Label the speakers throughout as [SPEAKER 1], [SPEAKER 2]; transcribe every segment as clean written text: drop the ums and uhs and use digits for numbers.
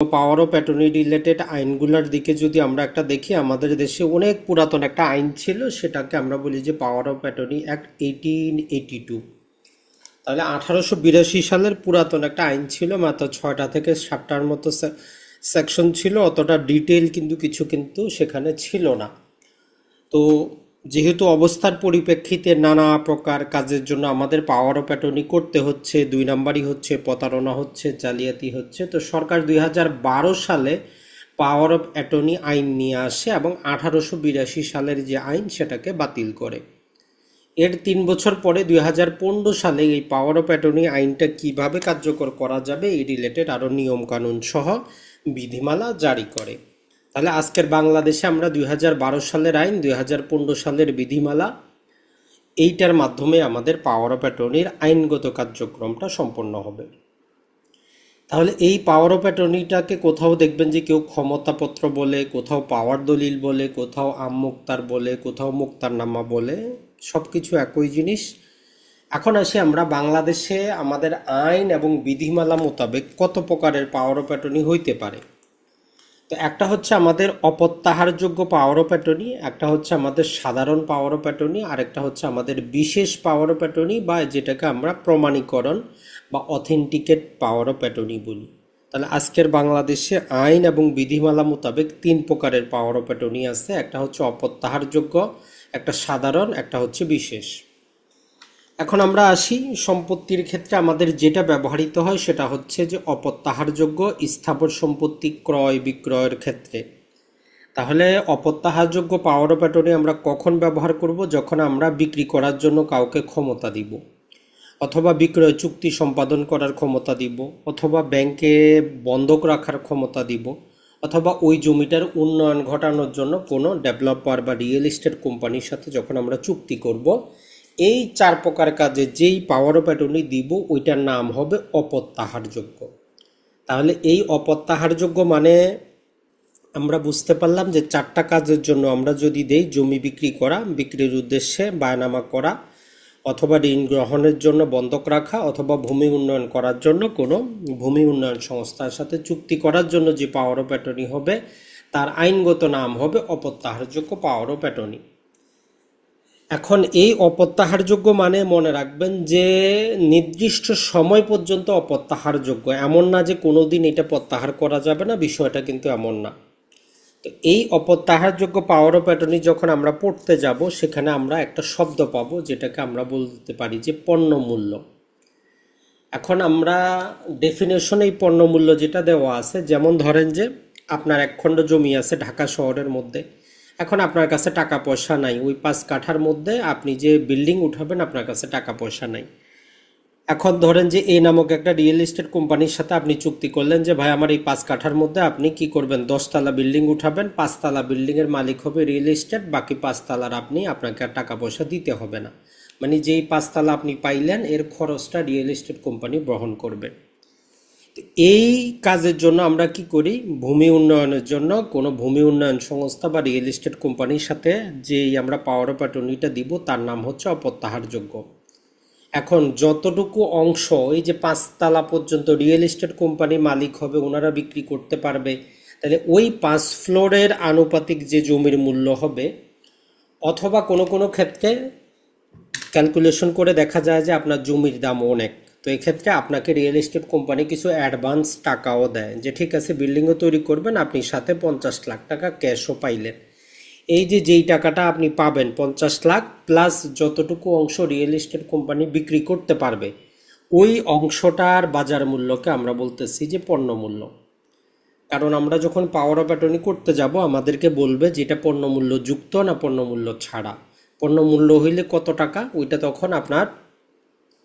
[SPEAKER 1] Power of attorney related আইনগুলোর দিকে যদি আমরা একটা দেখি, আমাদের দেশে অনেক পুরাতন একটা আইন ছিল, সেটাকে আমরা বলি যে পাওয়ার অফ অ্যাটর্নি অ্যাক্ট 1882। তাহলে 1882 সালের পুরাতন একটা আইন ছিল, মাত্র 6টা থেকে 7টার মতো সেকশন ছিল, অতটা ডিটেল কিন্তু সেখানে ছিল না। তো যেহেতু অবস্থার পরিপ্রেক্ষিতে নানা প্রকার কাজের জন্য আমাদের পাওয়ার অফ অ্যাটর্নি করতে হচ্ছে, 2 নাম্বারই হচ্ছে, প্রতারণা হচ্ছে, জালিয়াতি হচ্ছে, তো সরকার 2012 সালে পাওয়ার অফ অ্যাটর্নি আইন নিয়ে আসে এবং 1882 সালের যে আইন সেটাকে বাতিল করে। এর 3 বছর পরে 2015 সালে এই পাওয়ার অফ অ্যাটর্নি আইনটা কিভাবে কার্যকর করা যাবে এই রিলেটেড আরও নিয়মকানুন সহ বিধিমালা জারি করে। তাহলে আজকের বাংলাদেশে আমরা 2012 সালের আইন, 2015 সালের বিধিমালা, এইটার মাধ্যমে আমাদের পাওয়ার অফ অ্যাটর্নির আইনগত কার্যক্রমটা সম্পন্ন হবে। তাহলে এই পাওয়ার অফ অ্যাটর্নিটাকে কোথাও দেখবেন যে কেউ ক্ষমতাপত্র বলে, কোথাও পাওয়ার দলিল বলে, কোথাও মুক্তার বলে, কোথাও মুক্তারনামা বলে, সব কিছু একই জিনিস। এখন আসি আমরা বাংলাদেশে আমাদের আইন এবং বিধিমালা মোতাবেক কত প্রকারের পাওয়ার অফ অ্যাটর্নি হইতে পারে। তো একটা হচ্ছে আমাদের অপ্রত্যাহারযোগ্য পাওয়ার অফ অ্যাটর্নি, একটা হচ্ছে আমাদের সাধারণ পাওয়ার অফ অ্যাটর্নি, আর একটা হচ্ছে আমাদের বিশেষ পাওয়ার অফ অ্যাটর্নি, বা যেটাকে আমরা প্রমাণীকরণ বা অথেন্টিকেট পাওয়ার অফ অ্যাটর্নি বলি। তাহলে আজকের বাংলাদেশে আইন এবং বিধিমালা মোতাবেক 3 প্রকারের পাওয়ার অফ অ্যাটর্নি আছে। একটা হচ্ছে অপ্রত্যাহারযোগ্য, একটা সাধারণ, একটা হচ্ছে বিশেষ। এখন আমরা আসি সম্পত্তির ক্ষেত্রে আমাদের যেটা ব্যবহৃত হয় সেটা হচ্ছে যে অপ্রত্যাহারযোগ্য স্থাবর সম্পত্তি ক্রয় বিক্রয়ের ক্ষেত্রে। তাহলে অপ্রত্যাহারযোগ্য পাওয়ার অফ অ্যাটর্নি আমরা কখন ব্যবহার করব? যখন আমরা বিক্রি করার জন্য কাউকে ক্ষমতা দিব, অথবা বিক্রয় চুক্তি সম্পাদন করার ক্ষমতা দিব, অথবা ব্যাংকে বন্ধক রাখার ক্ষমতা দিব, অথবা ওই জমিটার উন্নয়ন ঘটানোর জন্য কোনো ডেভেলপার বা রিয়েল এস্টেট কোম্পানির সাথে যখন আমরা চুক্তি করব, এই 4 প্রকার কাজে যেই পাওয়ার অফ অ্যাটর্নি দিব ওইটার নাম হবে অপ্রত্যাহারযোগ্য। তাহলে এই অপ্রত্যাহারযোগ্য মানে আমরা বুঝতে পারলাম যে 4টা কাজের জন্য আমরা যদি দেই, জমি বিক্রি করা, বিক্রির উদ্দেশ্যে বায়নামা করা, অথবা ঋণ গ্রহণের জন্য বন্ধক রাখা, অথবা ভূমি উন্নয়ন করার জন্য কোনো ভূমি উন্নয়ন সংস্থার সাথে চুক্তি করার জন্য যে পাওয়ার অফ অ্যাটর্নি হবে তার আইনগত নাম হবে অপ্রত্যাহারযোগ্য পাওয়ার অফ অ্যাটর্নি। এখন এই অপ্রত্যাহারযোগ্য মানে মনে রাখবেন যে নির্দিষ্ট সময় পর্যন্ত অপ্রত্যাহারযোগ্য, এমন না যে কোনো দিন এটা প্রত্যাহার করা যাবে না, বিষয়টা কিন্তু এমন না। তো এই অপ্রত্যাহারযোগ্য পাওয়ার অফ অ্যাটর্নি যখন আমরা পড়তে যাব, সেখানে আমরা একটা শব্দ পাবো যেটাকে আমরা বলতে পারি যে পণ্য মূল্য। এখন আমরা ডেফিনেশন এই পণ্য মূল্য যেটা দেওয়া আছে, যেমন ধরেন যে আপনার 1 খণ্ড জমি আছে ঢাকা শহরের মধ্যে, এখন আপনার কাছে টাকা পয়সা নাই, ওই 5 কাঠার মধ্যে আপনি যে বিল্ডিং উঠাবেন আপনার কাছে টাকা পয়সা নাই। এখন ধরেন যে এই নামক একটা রিয়েল এস্টেট কোম্পানির সাথে আপনি চুক্তি করলেন যে ভাই আমার এই 5 কাঠার মধ্যে আপনি কি করবেন, 10তলা বিল্ডিং উঠাবেন, 5তলা বিল্ডিংয়ের মালিক হবে রিয়েল এস্টেট, বাকি 5তলার আপনাকে আর টাকা পয়সা দিতে হবে না। মানে যেই 5তলা আপনি পাইলেন এর খরচটা রিয়েল এস্টেট কোম্পানি বহন করবে। এই কাজের জন্য আমরা কি করি, ভূমি উন্নয়নের জন্য কোনো ভূমি উন্নয়ন সংস্থা বা রিয়েল এস্টেট কোম্পানির সাথে যেই আমরা পাওয়ার অফ অ্যাটর্নিটা দিব তার নাম হচ্ছে অপ্রত্যাহারযোগ্য। এখন যতটুকু অংশ এই যে 5তলা পর্যন্ত রিয়েল এস্টেট কোম্পানি মালিক হবে, ওনারা বিক্রি করতে পারবে, তাহলে ওই 5 ফ্লোরের আনুপাতিক যে জমির মূল্য হবে, অথবা কোনো কোনো ক্ষেত্রে ক্যালকুলেশন করে দেখা যায় যে আপনার জমির দাম অনেক, তো এক্ষেত্রে আপনাকে রিয়েল এস্টেট কোম্পানি কিছু অ্যাডভান্স টাকাও দেয় যে ঠিক আছে বিল্ডিংও তৈরি করবেন, আপনি সাথে 50 লাখ টাকা ক্যাশও পাইলেন। এই যে যেই টাকাটা আপনি পাবেন 50 লাখ প্লাস যতটুকু অংশ রিয়েল এস্টেট কোম্পানি বিক্রি করতে পারবে, ওই অংশটার বাজার মূল্যকে আমরা বলতেছি যে পণ্য মূল্য। কারণ আমরা যখন পাওয়ার অফ অ্যাটর্নি করতে যাব আমাদেরকে বলবে যে এটা পণ্য মূল্য যুক্ত না পণ্য মূল্য ছাড়া। পণ্য মূল্য হইলে কত টাকা, ওইটা তখন আপনার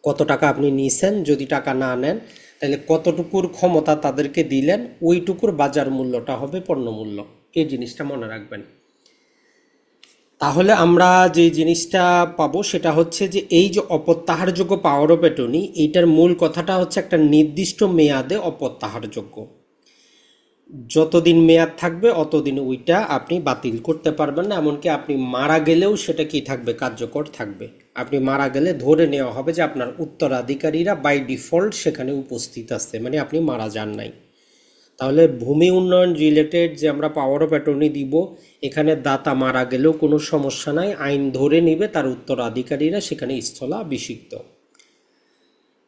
[SPEAKER 1] কত টাকা আপনি নিছেন, যদি টাকা না নেন তাহলে কতটুকুর ক্ষমতা তাদেরকে দিলেন, ওইটুকুর বাজার মূল্যটা হবে পণ্য মূল্য। এই জিনিসটা মনে রাখবেন। তাহলে আমরা যে জিনিসটা পাবো সেটা হচ্ছে যে এই যে অপ্রত্যাহারযোগ্য পাওয়ার অফ অ্যাটর্নি, এইটার মূল কথাটা হচ্ছে একটা নির্দিষ্ট মেয়াদে অপ্রত্যাহারযোগ্য। যতদিন মেয়াদ থাকবে অতদিন ওইটা আপনি বাতিল করতে পারবেন না, এমনকি আপনি মারা গেলেও সেটা কি থাকবে, কার্যকর থাকবে। আপনি মারা গেলে ধরে নেওয়া হবে যে আপনার উত্তরাধিকারীরা বাই ডিফল্ট সেখানে উপস্থিত আছে, মানে আপনি মারা যান নাই। তাহলে ভূমি উন্নয়ন রিলেটেড যে আমরা পাওয়ার অফ অ্যাটর্নি দিব, এখানে দাতা মারা গেলেও কোনো সমস্যা নাই, আইন ধরে নিবে তার উত্তরাধিকারীরা সেখানে স্থলাভিষিক্ত।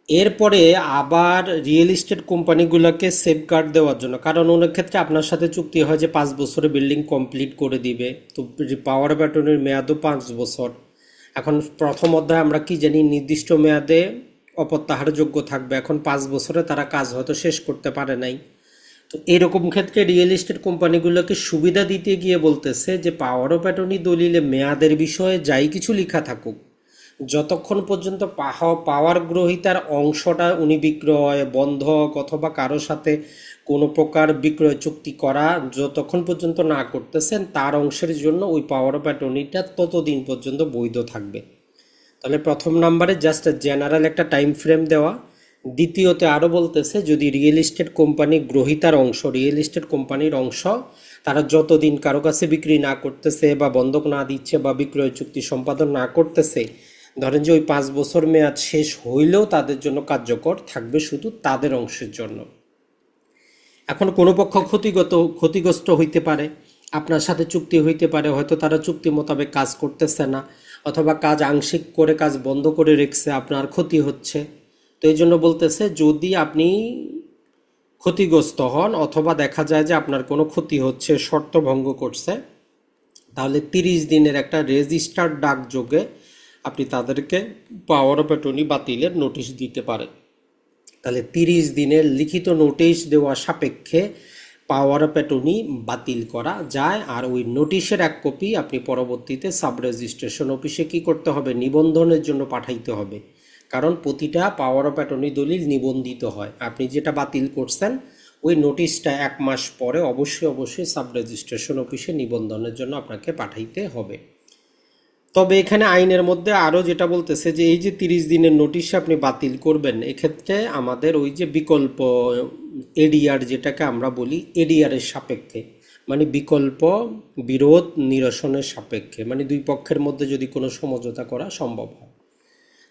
[SPEAKER 1] এরপরে আবার রিয়েল এস্টেট কোম্পানিগুলোকে সেফগার্ড দেওয়ার জন্য, কারণ অনেক ক্ষেত্রে আপনার সাথে চুক্তি হয় যে 5 বছরে বিল্ডিং কমপ্লিট করে দিবে, তো পাওয়ার অফ অ্যাটর্নির মেয়াদও 5 বছর। এখন প্রথম অধ্যায়ে আমরা কি জানি, নির্দিষ্ট মেয়াদে অপ্রত্যাহারযোগ্য থাকবে। এখন 5 বছরে তারা কাজ হয়তো শেষ করতে পারে নাই, তো এরকম ক্ষেত্রে রিয়েল এস্টেট কোম্পানিগুলোকে সুবিধা দিতে গিয়ে বলতেছে যে পাওয়ার অফ অ্যাটর্নি দলিলে মেয়াদের বিষয়ে যাই কিছু লেখা থাকুক, যতক্ষণ পর্যন্ত পাওয়ার গ্রহীতার অংশটা উনি বিক্রয়, বন্ধক অথবা কারো সাথে কোনো প্রকার বিক্রয় চুক্তি করা যতক্ষণ পর্যন্ত না করতেছেন, তার অংশের জন্য ওই পাওয়ার অফ অ্যাটর্নিটা ততদিন পর্যন্ত বৈধ থাকবে। তাহলে প্রথম নাম্বারে জাস্ট জেনারেল একটা টাইম ফ্রেম দেওয়া। দ্বিতীয়তে আরও বলতেছে, যদি রিয়েল এস্টেট কোম্পানি গ্রহীতার অংশ, রিয়েল এস্টেট কোম্পানির অংশ তারা যতদিন কারো কাছে বিক্রি না করতেছে বা বন্ধক না দিচ্ছে বা বিক্রয় চুক্তি সম্পাদন না করতেছে, ধরেন যে ওই 5 বছর মেয়াদ শেষ হইলেও তাদের জন্য কার্যকর থাকবে শুধু তাদের অংশের জন্য। এখন কোনো পক্ষ ক্ষতিগ্রস্ত হইতে পারে, আপনার সাথে চুক্তি হইতে পারে, হয়তো তারা চুক্তি মোতাবেক কাজ করতেছে না, অথবা কাজ আংশিক করে কাজ বন্ধ করে রেখেছে, আপনার ক্ষতি হচ্ছে। তো এই জন্য বলতেছে, যদি আপনি ক্ষতিগ্রস্ত হন অথবা দেখা যায় যে আপনার কোনো ক্ষতি হচ্ছে, শর্ত ভঙ্গ করছে, তাহলে 30 দিনের একটা রেজিস্টার্ড ডাকযোগে আপনি তাদেরকে পাওয়ার অফ অ্যাটর্নি বাতিলের নোটিশ দিতে পারেন। তাহলে 30 দিনের লিখিত নোটিশ দেওয়া সাপেক্ষে পাওয়ার অফ অ্যাটর্নি বাতিল করা যায়। আর ওই নোটিশের এক কপি আপনি পরবর্তীতে সাব রেজিস্ট্রেশন অফিসে কি করতে হবে, নিবন্ধনের জন্য পাঠাইতে হবে। কারণ প্রতিটা পাওয়ার অফ অ্যাটর্নি দলিল নিবন্ধিত হয়। আপনি যেটা বাতিল করছেন ওই নোটিশটা 1 মাস পরে অবশ্যই সাব রেজিস্ট্রেশন অফিসে নিবন্ধনের জন্য আপনাকে পাঠাইতে হবে। তবে এখানে আইনের মধ্যে আরও যেটা বলতেছে যে এই যে 30 দিনের নোটিশ আপনি বাতিল করবেন, এক্ষেত্রে আমাদের ওই যে বিকল্প এডিআর যেটাকে আমরা বলি, এডিআরের সাপেক্ষে, মানে বিকল্প বিরোধ নিরসনের সাপেক্ষে, মানে দুই পক্ষের মধ্যে যদি কোনো সমঝোতা করা সম্ভব হয়।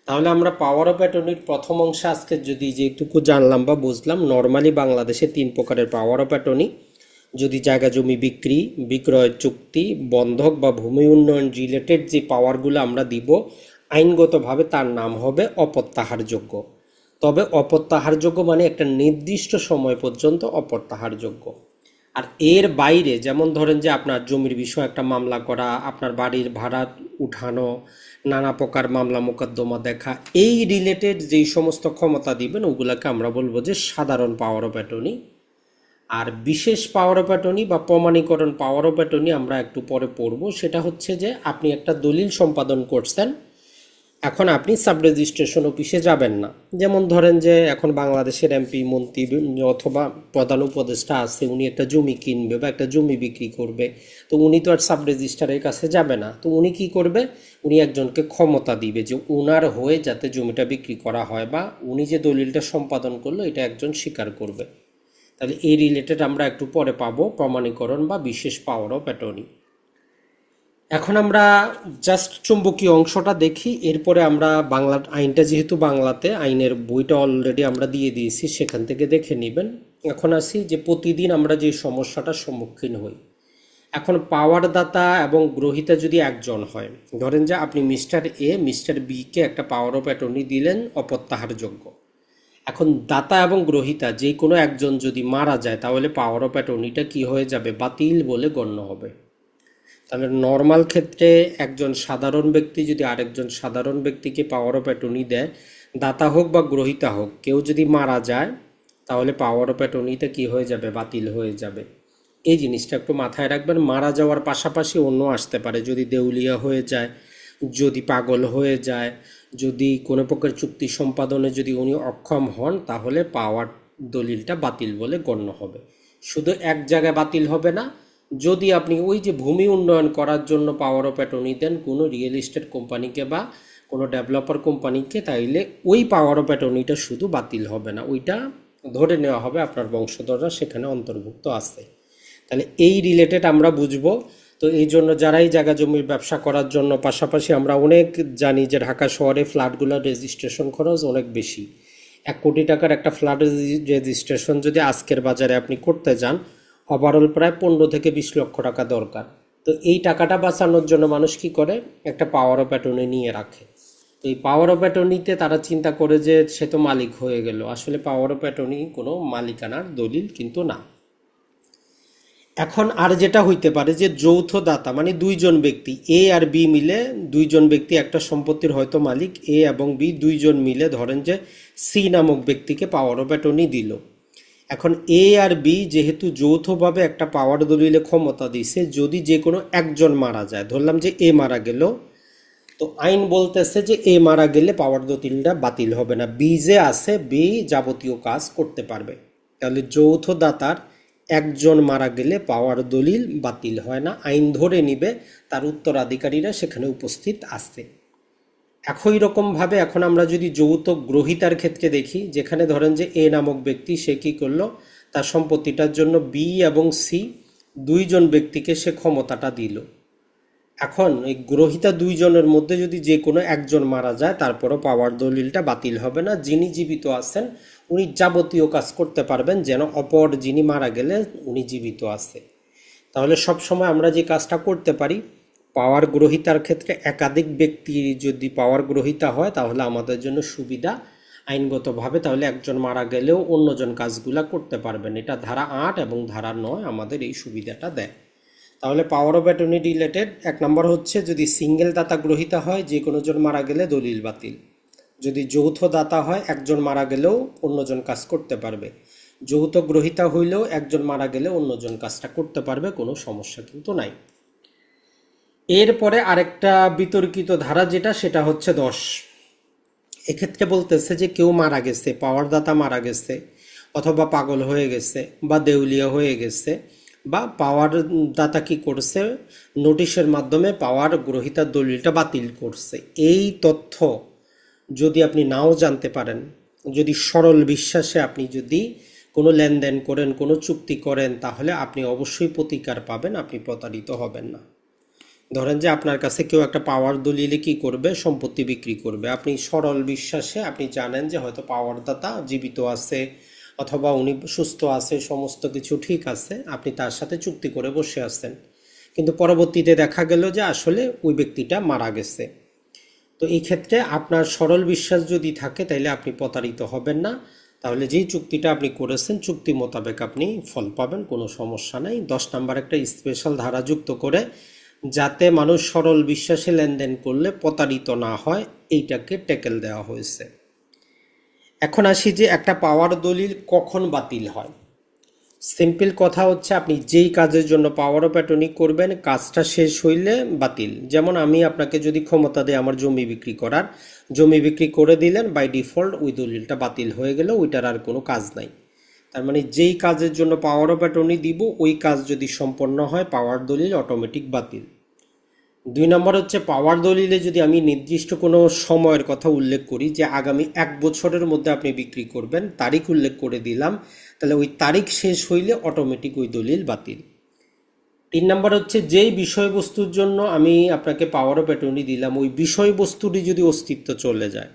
[SPEAKER 1] তাহলে আমরা পাওয়ার অফ অ্যাটর্নির প্রথম অংশে আজকে যদি যেটুকু জানলাম বা বুঝলাম, নর্মালি বাংলাদেশে 3 প্রকারের পাওয়ার অফ অ্যাটর্নি। যদি জায়গা জমি বিক্রি, বিক্রয় চুক্তি, বন্ধক বা ভূমি উন্নয়ন রিলেটেড যে পাওয়ারগুলো আমরা দিব, আইনগতভাবে তার নাম হবে অপ্রত্যাহারযোগ্য। তবে অপ্রত্যাহারযোগ্য মানে একটা নির্দিষ্ট সময় পর্যন্ত অপ্রত্যাহারযোগ্য। আর এর বাইরে, যেমন ধরেন যে আপনার জমির বিষয়ে একটা মামলা করা, আপনার বাড়ির ভাড়া উঠানো, নানা প্রকার মামলা মোকদ্দমা দেখা, এই রিলেটেড যেই সমস্ত ক্ষমতা দিবেন ওগুলোকে আমরা বলবো যে সাধারণ পাওয়ার অফ অ্যাটর্নি। আর বিশেষ পাওয়ার অফ অ্যাটর্নি বা প্রমাণীকরণ পাওয়ার অফ অ্যাটর্নি আমরা একটু পরে পড়ব। সেটা হচ্ছে যে আপনি একটা দলিল সম্পাদন করছেন, এখন আপনি সাব রেজিস্ট্রেশন অফিসে যাবেন না। যেমন ধরেন যে এখন বাংলাদেশের এমপি, মন্ত্রী অথবা প্রধান উপদেষ্টা আছে, উনি একটা জমি কিনবে বা একটা জমি বিক্রি করবে, তো উনি তো আর সাব রেজিস্ট্রারের কাছে যাবে না। তো উনি কি করবে, উনি একজনকে ক্ষমতা দিবে যে ওনার হয়ে যাতে জমিটা বিক্রি করা হয়, বা উনি যে দলিলটা সম্পাদন করলো এটা একজন স্বীকার করবে। তাহলে এই রিলেটেড আমরা একটু পরে পাবো, প্রমাণীকরণ বা বিশেষ পাওয়ার অফ অ্যাটর্নি। এখন আমরা জাস্ট চুম্বকীয় অংশটা দেখি, এরপরে আমরা বাংলা আইনটা, যেহেতু বাংলাতে আইনের বইটা অলরেডি আমরা দিয়ে দিয়েছি, সেখান থেকে দেখে নেবেন। এখন আসি যে প্রতিদিন আমরা যে সমস্যাটার সম্মুখীন হই। এখন পাওয়ার দাতা এবং গ্রহীতা যদি একজন হয়, ধরেন যে আপনি মিস্টার এ মিস্টার বিকে একটা পাওয়ার অফ অ্যাটর্নি দিলেন অপ্রত্যাহারযোগ্য। এখন দাতা এবং গ্রহীতা যে কোনো একজন যদি মারা যায়, তাহলে পাওয়ার অফ অ্যাটর্নিটা কি হয়ে যাবে, বাতিল বলে গণ্য হবে। তাহলে নর্মাল ক্ষেত্রে একজন সাধারণ ব্যক্তি যদি আরেকজন সাধারণ ব্যক্তিকে পাওয়ার অফ অ্যাটর্নি দেয়, দাতা হোক বা গ্রহীতা হোক, কেউ যদি মারা যায় তাহলে পাওয়ার অফ অ্যাটর্নিটা কি হয়ে যাবে, বাতিল হয়ে যাবে। এই জিনিসটা একটু মাথায় রাখবেন। মারা যাওয়ার পাশাপাশি অন্য আসতে পারে, যদি দেউলিয়া হয়ে যায়, যদি পাগল হয়ে যায়, যদি কোনো প্রকার চুক্তি সম্পাদনে যদি উনি অক্ষম হন, তাহলে পাওয়ার দলিলটা বাতিল বলে গণ্য হবে। শুধু এক জায়গায় বাতিল হবে না, যদি আপনি ওই যে ভূমি উন্নয়ন করার জন্য পাওয়ার অফ অ্যাটর্নি দেন কোনো রিয়েল এস্টেট কোম্পানিকে বা কোনো ডেভেলপার কোম্পানিকে, তাইলে ওই পাওয়ার অফ অ্যাটর্নিটা শুধু বাতিল হবে না, ওইটা ধরে নেওয়া হবে আপনার বংশধররা সেখানে অন্তর্ভুক্ত আছে। তাহলে এই রিলেটেড আমরা বুঝবো। তো এই জন্য যারাই জায়গা জমির ব্যবসা করার জন্য, পাশাপাশি আমরা অনেক জানি যে ঢাকা শহরে ফ্ল্যাটগুলোর রেজিস্ট্রেশন খরচ অনেক বেশি। 1 কোটি টাকার একটা ফ্ল্যাট রেজিস্ট্রেশন যদি আজকের বাজারে আপনি করতে যান, ওভারঅল প্রায় 15 থেকে 20 লক্ষ টাকা দরকার। তো এই টাকাটা বাঁচানোর জন্য মানুষ কি করে, একটা পাওয়ার অফ অ্যাটর্নি নিয়ে রাখে। তো এই পাওয়ার অফ অ্যাটর্নিতে তারা চিন্তা করে যে সে তো মালিক হয়ে গেল, আসলে পাওয়ার অফ অ্যাটর্নি কোনো মালিকানার দলিল কিন্তু না। এখন আর যেটা হইতে পারে যে যৌথ দাতা, মানে দুইজন ব্যক্তি এ আর বি মিলে, দুইজন ব্যক্তি একটা সম্পত্তির হয়তো মালিক এ এবং বি, দুইজন মিলে ধরেন যে সি নামক ব্যক্তিকে পাওয়ার অফ অ্যাটর্নি দিল। এখন এ আর বি যেহেতু যৌথভাবে একটা পাওয়ার দলিলে ক্ষমতা দিছে, যদি যে কোনো একজন মারা যায়, ধরলাম যে এ মারা গেল, তো আইন বলতেছে যে এ মারা গেলে পাওয়ার দলিলটা বাতিল হবে না, বি যে আছে বি যাবতীয় কাজ করতে পারবে। তাহলে যৌথ দাতার একজন মারা গেলে পাওয়ার দলিল বাতিল হয় না, আইন ধরে নিবে তার উত্তরাধিকারীরা সেখানে উপস্থিত আছে। একই রকমভাবে এখন আমরা যদি যৌথ গ্রহীতার ক্ষেত্রে দেখি, যেখানে ধরেন যে এ নামক ব্যক্তি সে কী করলো, তার সম্পত্তিটার জন্য বি এবং সি দুইজন ব্যক্তিকে সে ক্ষমতাটা দিল। এখন এই গ্রহীতা দুইজনের মধ্যে যদি যে কোনো একজন মারা যায়, তারপরও পাওয়ার দলিলটা বাতিল হবে না। যিনি জীবিত আছেন উনি যাবতীয় কাজ করতে পারবেন যেন অপর যিনি মারা গেলে উনি জীবিত আছে। তাহলে সব সময় আমরা যে কাজটা করতে পারি, পাওয়ার গ্রহীতার ক্ষেত্রে একাধিক ব্যক্তি যদি পাওয়ার গ্রহীতা হয় তাহলে আমাদের জন্য সুবিধা আইনগতভাবে, তাহলে একজন মারা গেলেও অন্যজন কাজগুলা করতে পারবেন। এটা ধারা 8 এবং ধারা 9 আমাদের এই সুবিধাটা দেয়। তাহলে পাওয়ার অফ অ্যাটর্নি রিলেটেড 1 নম্বর হচ্ছে, যদি সিঙ্গেল দাতা গ্রহীতা হয় যে কোনো জন মারা গেলে দলিল বাতিল। যদি যৌথ দাতা হয় একজন মারা গেলেও অন্যজন কাজ করতে পারবে। যৌথ গ্রহীতা হইলেও একজন মারা গেলে অন্যজন কাজটা করতে পারবে, কোনো সমস্যা কিন্তু নাই। এরপরে আরেকটা বিতর্কিত ধারা যেটা, সেটা হচ্ছে 10। এক্ষেত্রে বলতেছে যে কেউ মারা গেছে, পাওয়ার দাতা মারা গেছে, অথবা পাগল হয়ে গেছে বা দেউলিয়া হয়ে গেছে, বা পাওয়ার দাতা কি করছে, নোটিশের মাধ্যমে পাওয়ার গ্রহীতার দলিলটা বাতিল করছে। এই তথ্য যদি আপনি নাও জানতে পারেন, যদি সরল বিশ্বাসে আপনি যদি কোনো লেনদেন করেন, কোনো চুক্তি করেন, তাহলে আপনি অবশ্যই প্রতিকার পাবেন, আপনি প্রতারিত হবেন না। ধরেন যে আপনার কাছে কেউ একটা পাওয়ার দলিলে কি করবে, সম্পত্তি বিক্রি করবে, আপনি সরল বিশ্বাসে আপনি জানেন যে হয়তো পাওয়ার দাতা জীবিত আছে অথবা উনি সুস্থ আছে, সমস্ত কিছু ঠিক আছে, আপনি তার সাথে চুক্তি করে বসে আছেন, কিন্তু পরবর্তীতে দেখা গেল যে আসলে ওই ব্যক্তিটা মারা গেছে। তো এই ক্ষেত্রে আপনার সরল বিশ্বাস যদি থাকে তাহলে আপনি প্রতারিত হবেন না। তাহলে যেই চুক্তিটা আপনি করেছেন চুক্তি মোতাবেক আপনি ফল পাবেন, কোনো সমস্যা নেই। 10 নম্বর একটা স্পেশাল ধারা যুক্ত করে, যাতে মানুষ সরল বিশ্বাসে লেনদেন করলে প্রতারিত না হয়, এইটাকে ট্যাকেল দেওয়া হয়েছে। এখন আসি যে একটা পাওয়ার দলিল কখন বাতিল হয়। সিম্পল কথা হচ্ছে, আপনি যেই কাজের জন্য পাওয়ার অফ অ্যাটর্নি করবেন কাজটা শেষ হইলে বাতিল। যেমন আমি আপনাকে যদি ক্ষমতা দেয় আমার জমি বিক্রি করার, জমি বিক্রি করে দিলেন, বাই ডিফল্ট ওই দলিলটা বাতিল হয়ে গেল, ওইটার আর কোনো কাজ নাই। তার মানে যেই কাজের জন্য পাওয়ার অফ অ্যাটর্নি দিব ওই কাজ যদি সম্পন্ন হয় পাওয়ার দলিল অটোমেটিক বাতিল। 2 নম্বর হচ্ছে, পাওয়ার দলিলে যদি আমি নির্দিষ্ট কোনো সময়ের কথা উল্লেখ করি যে আগামী 1 বছরের মধ্যে আপনি বিক্রি করবেন, তারিখ উল্লেখ করে দিলাম, তাহলে ওই তারিখ শেষ হইলে অটোমেটিক ওই দলিল বাতিল। 3 নম্বর হচ্ছে, যেই বিষয়বস্তুর জন্য আমি আপনাকে পাওয়ার অফ অ্যাটর্নি দিলাম ওই বিষয়বস্তুটি যদি অস্তিত্ব চলে যায়,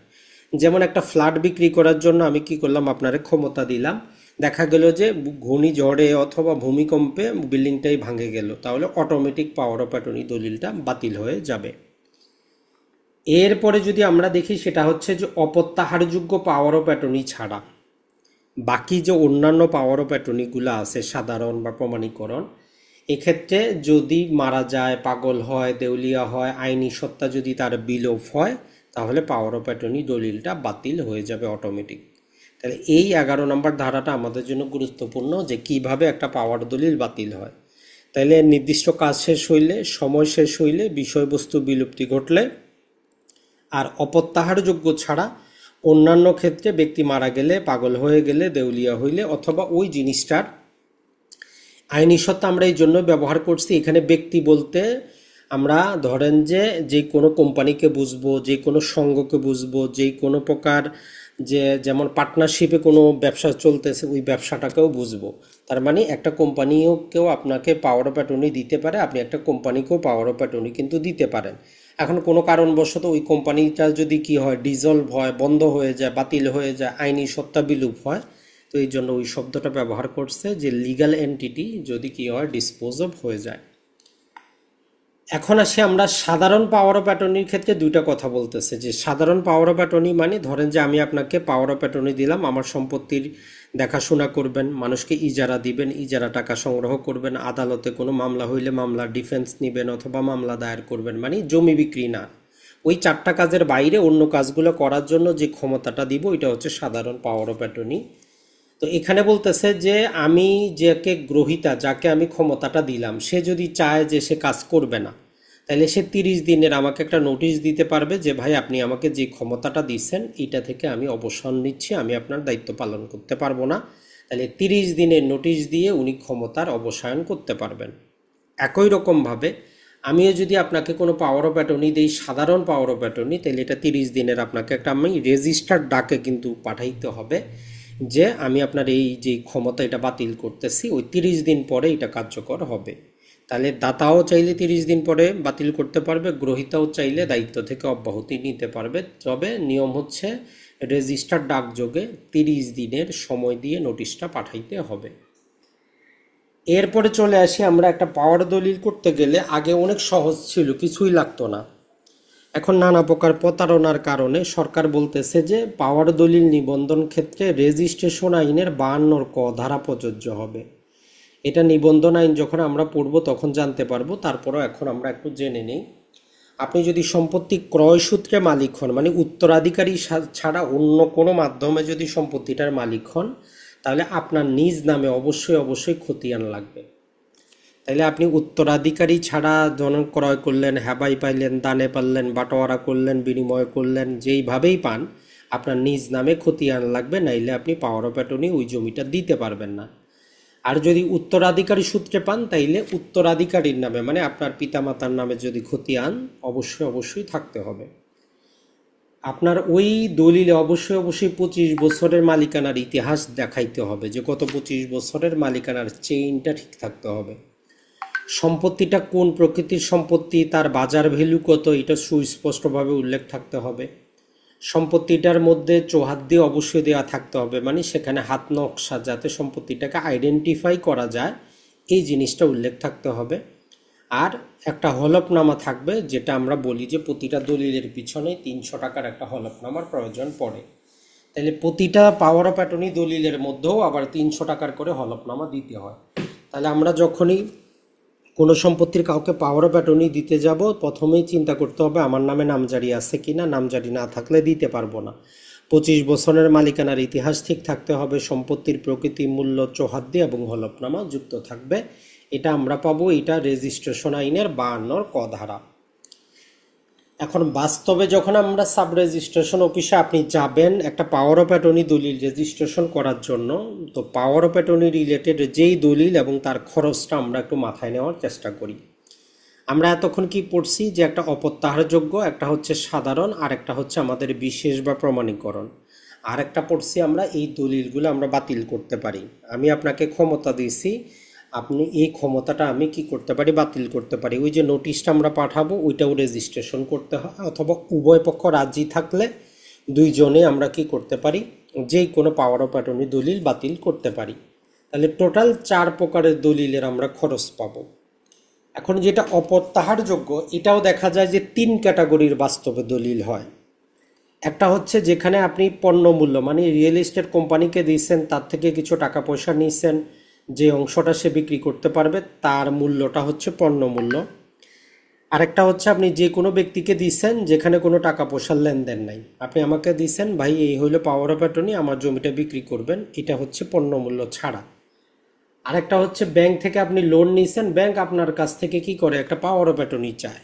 [SPEAKER 1] যেমন একটা ফ্ল্যাট বিক্রি করার জন্য আমি কি করলাম, আপনার ক্ষমতা দিলাম, দেখা গেল যে ঘূর্ণিঝড়ে অথবা ভূমিকম্পে বিল্ডিংটাই ভাঙে গেল, তাহলে অটোমেটিক পাওয়ার অফ অ্যাটর্নি দলিলটা বাতিল হয়ে যাবে। এরপরে যদি আমরা দেখি সেটা হচ্ছে যে অপ্রত্যাহারযোগ্য পাওয়ার অফ অ্যাটর্নি ছাড়া বাকি যে অন্যান্য পাওয়ার অফ অ্যাটর্নিগুলো আছে সাধারণ বা প্রমাণীকরণ, এক্ষেত্রে যদি মারা যায়, পাগল হয়, দেউলিয়া হয়, আইনি সত্তা যদি তার বিলোপ হয়, তাহলে পাওয়ার অফ অ্যাটর্নি দলিলটা বাতিল হয়ে যাবে অটোমেটিক। তাহলে এই 11 নম্বর ধারাটা আমাদের জন্য গুরুত্বপূর্ণ, যে কিভাবে একটা পাওয়ার দলিল বাতিল হয়। তাইলে নির্দিষ্ট কাজ শেষ হইলে, সময় শেষ হইলে, বিষয়বস্তু বিলুপ্তি ঘটলে, আর অপ্রত্যাহারযোগ্য ছাড়া অন্যান্য ক্ষেত্রে ব্যক্তি মারা গেলে, পাগল হয়ে গেলে, দেউলিয়া হইলে, অথবা ওই জিনিসটার আইনি সত্তা আমরা এই জন্য ব্যবহার করছি। এখানে ব্যক্তি বলতে আমরা ধরেন যে যে কোনো কোম্পানিকে বুঝবো, যে কোনো সংঘকে বুঝবো, যে কোনো প্রকার যে যেমন পার্টনারশিপে কোনো ব্যবসা চলতেছে ওই ব্যবসাটাকেও বুঝবো। তার মানে একটা কোম্পানিও কেউ আপনাকে পাওয়ার অফ অ্যাটর্নি দিতে পারে, আপনি একটা কোম্পানিকেও পাওয়ার অফ অ্যাটর্নি কিন্তু দিতে পারেন। এখন কোনো কারণবশত ওই কোম্পানিটা যদি কি হয়, ডিজলভ হয়, বন্ধ হয়ে যায়, বাতিল হয়ে যায়, আইনি সত্তা বিলোপ হয়, তো এই জন্য ওই শব্দটা ব্যবহার করছে যে লিগ্যাল এন্টিটি যদি কি হয়, ডিসপোজ অফ হয়ে যায়। এখন আসি আমরা সাধারণ পাওয়ার অফ অ্যাটর্নির ক্ষেত্রে দুইটা কথা বলতেছে। যে সাধারণ পাওয়ার অফ অ্যাটর্নি মানে ধরেন যে আমি আপনাকে পাওয়ার অফ অ্যাটর্নি দিলাম, আমার সম্পত্তির দেখাশোনা করবেন, মানুষকে ইজারা দিবেন, ইজারা টাকা সংগ্রহ করবেন, আদালতে কোনো মামলা হইলে মামলা ডিফেন্স নেবেন অথবা মামলা দায়ের করবেন, মানে জমি বিক্রি না। ওই চারটা কাজের বাইরে অন্য কাজগুলো করার জন্য যে ক্ষমতাটা দিব এটা হচ্ছে সাধারণ পাওয়ার অফ অ্যাটর্নি। তো এখানে বলতেছে যে আমি যাকে গ্রহীতা, যাকে আমি ক্ষমতাটা দিলাম, সে যদি চায় যে সে কাজ করবে না, তাহলে সে 30 দিনের আমাকে একটা নোটিশ দিতে পারবে যে ভাই আপনি আমাকে যে ক্ষমতাটা দিচ্ছেন এটা থেকে আমি অবসর নিচ্ছি, আমি আপনার দায়িত্ব পালন করতে পারবো না। তাহলে 30 দিনের নোটিশ দিয়ে উনি ক্ষমতার অবসায়ন করতে পারবেন। একই রকমভাবে আমিও যদি আপনাকে কোনো পাওয়ার অফ অ্যাটর্নি দিই, সাধারণ পাওয়ার অফ অ্যাটর্নি, তাহলে এটা 30 দিনের আপনাকে একটা আমি রেজিস্টার্ড ডাকে কিন্তু পাঠাইতে হবে যে আমি আপনার এই যে ক্ষমতা এটা বাতিল করতেছি, ওই 30 দিন পরে এটা কার্যকর হবে। তাহলে দাতাও চাইলে 30 দিন পরে বাতিল করতে পারবে, গ্রহীতাও চাইলে দায়িত্ব থেকে অব্যাহতি নিতে পারবে। তবে নিয়ম হচ্ছে রেজিস্টার ডাকযোগে 30 দিনের সময় দিয়ে নোটিশটা পাঠাইতে হবে। এরপরে চলে আসি আমরা একটা পাওয়ার দলিল করতে গেলে আগে অনেক সহজ ছিল, কিছুই লাগতো না। এখন নানা প্রকার প্রতারণার কারণে সরকার বলতেছে যে পাওয়ার দলিল নিবন্ধন ক্ষেত্রে রেজিস্ট্রেশন আইনের 52 ক ধারা প্রযোজ্য হবে। এটা নিবন্ধন আইন যখন আমরা পড়ব তখন জানতে পারবো, তারপরেও এখন আমরা একটু জেনে নিই। আপনি যদি সম্পত্তি ক্রয় সূত্রে মালিক হন, মানে উত্তরাধিকারী ছাড়া অন্য কোনো মাধ্যমে যদি সম্পত্তিটার মালিক হন, তাহলে আপনার নিজ নামে অবশ্যই অবশ্যই খতিয়ান লাগবে। তাইলে আপনি উত্তরাধিকারী ছাড়া জন ক্রয় করলেন, হেবাই পাইলেন, দানে পারলেন, বাটোয়ারা করলেন, বিনিময় করলেন, যেইভাবেই পান আপনার নিজ নামে খতিয়ান লাগবে, নাইলে আপনি পাওয়ার অফ অ্যাটর্নি ওই জমিটা দিতে পারবেন না। আর যদি উত্তরাধিকারী সূত্রে পান তাইলে উত্তরাধিকারীর নামে, মানে আপনার পিতামাতার নামে যদি খতিয়ান অবশ্যই অবশ্যই থাকতে হবে। আপনার ওই দলিলে অবশ্যই অবশ্যই 25 বছরের মালিকানার ইতিহাস দেখাইতে হবে, যে গত 25 বছরের মালিকানার চেইনটা ঠিক থাকতে হবে। সম্পত্তিটা কোন প্রকৃতির সম্পত্তি, তার বাজার ভ্যালু কত, এটা সুস্পষ্টভাবে উল্লেখ থাকতে হবে। সম্পত্তিটার মধ্যে চৌহাদ দিয়ে অবশ্যই দেওয়া থাকতে হবে, মানে সেখানে হাত নকশা যাতে সম্পত্তিটাকে আইডেন্টিফাই করা যায় এই জিনিসটা উল্লেখ থাকতে হবে। আর একটা হলফনামা থাকবে, যেটা আমরা বলি যে প্রতিটা দলিলের পিছনে 300 টাকার একটা হলফনামার প্রয়োজন পড়ে। তাহলে প্রতিটা পাওয়ার অফ অ্যাটর্নি দলিলের মধ্যেও আবার 300 টাকার করে হলফনামা দিতে হয়। তাহলে আমরা যখনই কোনো সম্পত্তির কাউকে পাওয়ার অফ অ্যাটর্নি দিতে যাব, প্রথমেই চিন্তা করতে হবে আমার নামে নামজারি আছে কি না, নামজারি না থাকলে দিতে পারবো না। 25 বছরের মালিকানার ইতিহাস ঠিক থাকতে হবে, সম্পত্তির প্রকৃতি, মূল্য, চৌহাদ্দি এবং হলফনামা যুক্ত থাকবে। এটা আমরা পাবো, এটা রেজিস্ট্রেশন আইনের 52 ক ধারা। এখন বাস্তবে যখন আমরা সাব রেজিস্ট্রেশন অফিসে আপনি যাবেন একটা পাওয়ার অফ অ্যাটর্নি দলিল রেজিস্ট্রেশন করার জন্য, তো পাওয়ার অফ অ্যাটর্নি রিলেটেড যেই দলিল এবং তার খরচটা আমরা একটু মাথায় নেওয়ার চেষ্টা করি। আমরা এতক্ষণ কি পড়ছি যে একটা অপ্রত্যাহারযোগ্য, একটা হচ্ছে সাধারণ, আর একটা হচ্ছে আমাদের বিশেষ বা প্রমাণীকরণ, আর একটা পড়ছি আমরা এই দলিলগুলো আমরা বাতিল করতে পারি। আমি আপনাকে ক্ষমতা দিয়েছি, আপনি এই ক্ষমতাটা আমি কি করতে পারি, বাতিল করতে পারি। ওই যে নোটিশটা আমরা পাঠাবো ওইটাও রেজিস্ট্রেশন করতে হয়, অথবা উভয় পক্ষ রাজি থাকলে দুইজনে আমরা কি করতে পারি, যেই কোনো পাওয়ার অফ অ্যাটর্নি দলিল বাতিল করতে পারি। তাহলে টোটাল 4 প্রকারের দলিলের আমরা খরচ পাবো। এখন যেটা অপ্রত্যাহারযোগ্য, এটাও দেখা যায় যে 3 ক্যাটাগরির বাস্তবে দলিল হয়। একটা হচ্ছে যেখানে আপনি পণ্য মূল্য, মানে রিয়েল এস্টেট কোম্পানিকে দিয়েছেন, তার থেকে কিছু টাকা পয়সা নিয়েছেন, যে অংশটা সে বিক্রি করতে পারবে তার মূল্যটা হচ্ছে পণ্য মূল্য। আরেকটা হচ্ছে আপনি যে কোনো ব্যক্তিকে দিচ্ছেন যেখানে কোনো টাকা পয়সার লেনদেন নাই, আপনি আমাকে দিচ্ছেন ভাই এই হইলো পাওয়ার অফ অ্যাটর্নি, আমার জমিটা বিক্রি করবেন, এটা হচ্ছে পণ্য মূল্য ছাড়া। আরেকটা হচ্ছে ব্যাংক থেকে আপনি লোন নিয়েছেন, ব্যাংক আপনার কাছ থেকে কি করে একটা পাওয়ার অফ অ্যাটর্নি চায়।